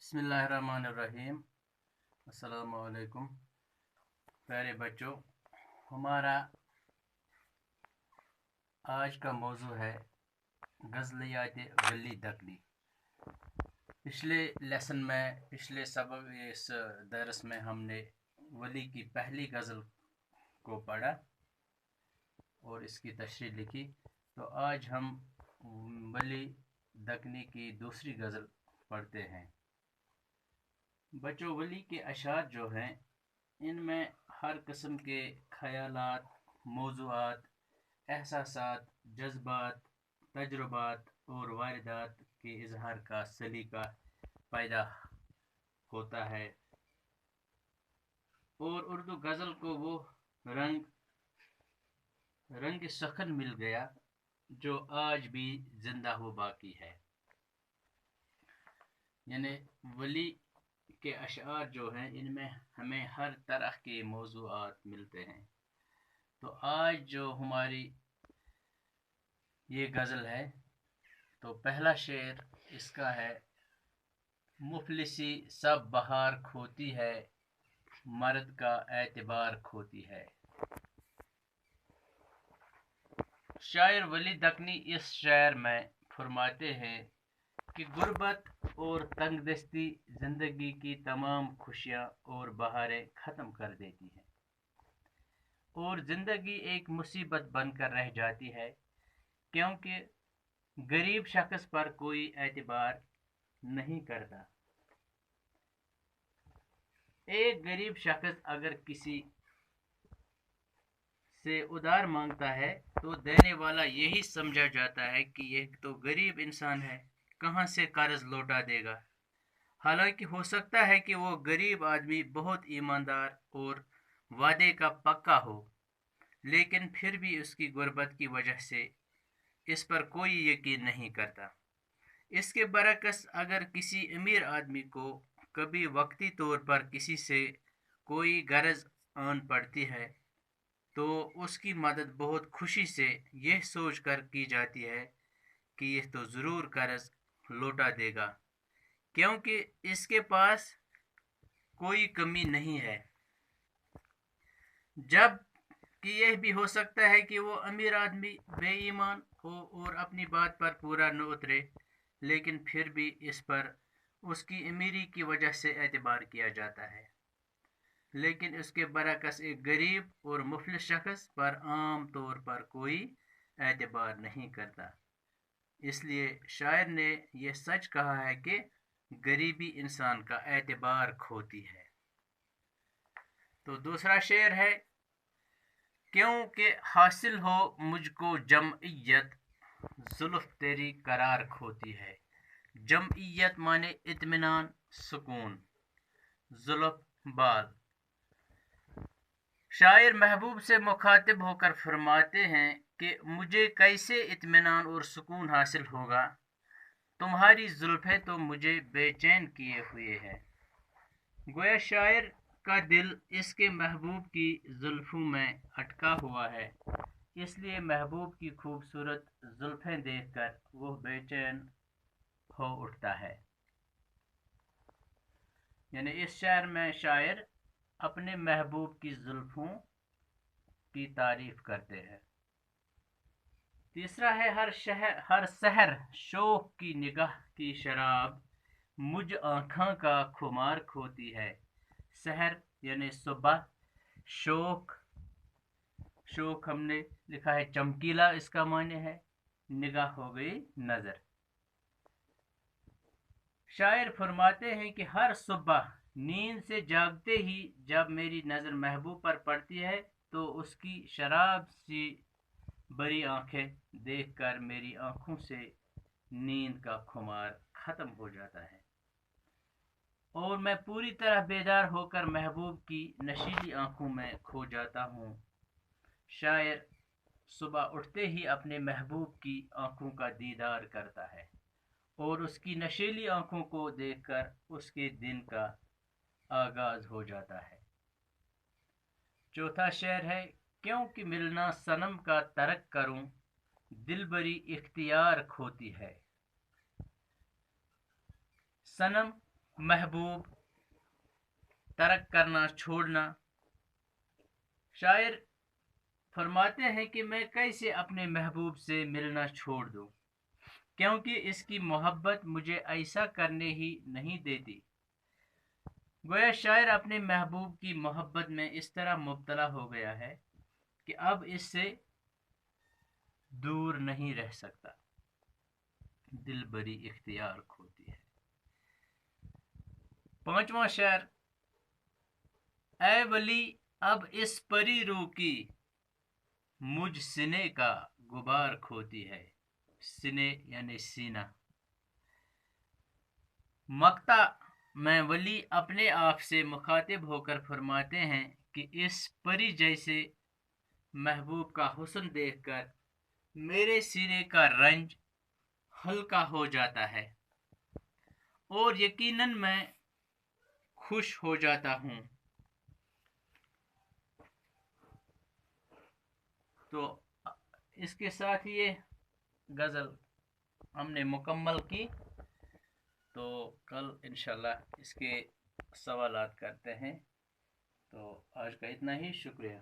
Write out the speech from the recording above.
बिस्मिल्लाहिर्रहमानिर्रहीम। अस्सलामु अलैकुम प्यारे बच्चों। हमारा आज का मौजू है गज़लियात वली दकनी। पिछले सबक इस दरस में हमने वली की पहली गज़ल को पढ़ा और इसकी तशरीह लिखी। तो आज हम वली दकनी की दूसरी गज़ल पढ़ते हैं। बच्चों, वली के अशार जो हैं इनमें हर किस्म के ख़यालात, मौज़ूआत, एहसासात, जज्बात, तजुर्बात और वारदात के इजहार का सलीका पैदा होता है और उर्दू गज़ल को वो रंग सखन मिल गया जो आज भी जिंदा हो बाकी है। यानी वली के अशार जो हैं इनमें हमें हर तरह के मौज़ूआत मिलते हैं। तो आज जो हमारी ये गज़ल है, तो पहला शेर इसका है, मुफलिसी सब बहार खोती है, मर्द का एतबार खोती है। शायर वली दकनी इस शेर में फरमाते हैं कि गुर्बत और तंगदस्ती ज़िंदगी की तमाम खुशियाँ और बहारें ख़त्म कर देती हैं और ज़िंदगी एक मुसीबत बनकर रह जाती है, क्योंकि गरीब शख्स पर कोई एतबार नहीं करता। एक गरीब शख्स अगर किसी से उधार मांगता है तो देने वाला यही समझा जाता है कि यह तो गरीब इंसान है, कहाँ से कर्ज लौटा देगा। हालांकि हो सकता है कि वो गरीब आदमी बहुत ईमानदार और वादे का पक्का हो, लेकिन फिर भी उसकी गुर्बत की वजह से इस पर कोई यकीन नहीं करता। इसके बरक्स अगर किसी अमीर आदमी को कभी वक्ती तौर पर किसी से कोई गर्ज आन पड़ती है तो उसकी मदद बहुत खुशी से यह सोचकर की जाती है कि यह तो ज़रूर कर्ज लौटा देगा, क्योंकि इसके पास कोई कमी नहीं है। जब कि यह भी हो सकता है कि वो अमीर आदमी बेईमान हो और अपनी बात पर पूरा न उतरे, लेकिन फिर भी इस पर उसकी अमीरी की वजह से एतबार किया जाता है। लेकिन उसके बरक्स एक गरीब और मुफलिस शख्स पर आम तौर पर कोई एतबार नहीं करता। इसलिए शायर ने यह सच कहा है कि गरीबी इंसान का एतबार खोती है। तो दूसरा शेर है, क्योंकि हासिल हो मुझको जमइयत, जुल्फ तेरी करार खोती है। जमइयत माने इत्मीनान, सुकून, जुल्फ बाल। शायर महबूब से मुखातिब होकर फरमाते हैं कि मुझे कैसे इत्मीनान और सुकून हासिल होगा, तुम्हारी जुल्फें तो मुझे बेचैन किए हुए हैं। गोया शायर का दिल इसके महबूब की जुल्फों में अटका हुआ है, इसलिए महबूब की खूबसूरत जुल्फें देखकर वो बेचैन हो उठता है। यानी इस शेर में शायर अपने महबूब की जुल्फों की तारीफ करते हैं। तीसरा है, हर सहर शौक की निगाह की शराब, मुझ आँखों का खुमार खोती है। सहर यानी सुबह, शौक हमने लिखा है चमकीला, इसका माने है निगाह हो गई नजर। शायर फरमाते हैं कि हर सुबह नींद से जागते ही जब मेरी नज़र महबूब पर पड़ती है तो उसकी शराब सी बड़ी आंखें देखकर मेरी आंखों से नींद का खुमार ख़त्म हो जाता है और मैं पूरी तरह बेदार होकर महबूब की नशीली आंखों में खो जाता हूँ। शायर सुबह उठते ही अपने महबूब की आंखों का दीदार करता है और उसकी नशीली आंखों को देखकर उसके दिन का आगाज हो जाता है। चौथा शेर है, क्योंकि मिलना सनम का तरक करूं, दिलबरी इख्तियार खोती है। सनम महबूब तर्क करना छोड़ना। शायर फरमाते हैं कि मैं कैसे अपने महबूब से मिलना छोड़ दूं, क्योंकि इसकी मोहब्बत मुझे ऐसा करने ही नहीं देती। गोया शायर अपने महबूब की मोहब्बत में इस तरह मुब्तला हो गया है कि अब इससे दूर नहीं रह सकता। दिल बड़ी इख्तियार खोती है। पांचवा शेर, ऐ वली अब इस परी रूह की मुझ सिने का गुबार खोती है। सिने यानी सीना। मक्ता में वली अपने आप से मुखातिब होकर फरमाते हैं कि इस परी जैसे महबूब का हुस्न देखकर मेरे सीने का रंज हल्का हो जाता है और यकीनन मैं खुश हो जाता हूँ। तो इसके साथ ये गज़ल हमने मुकम्मल की। तो कल इंशाल्लाह इसके सवालात करते हैं। तो आज का इतना ही, शुक्रिया।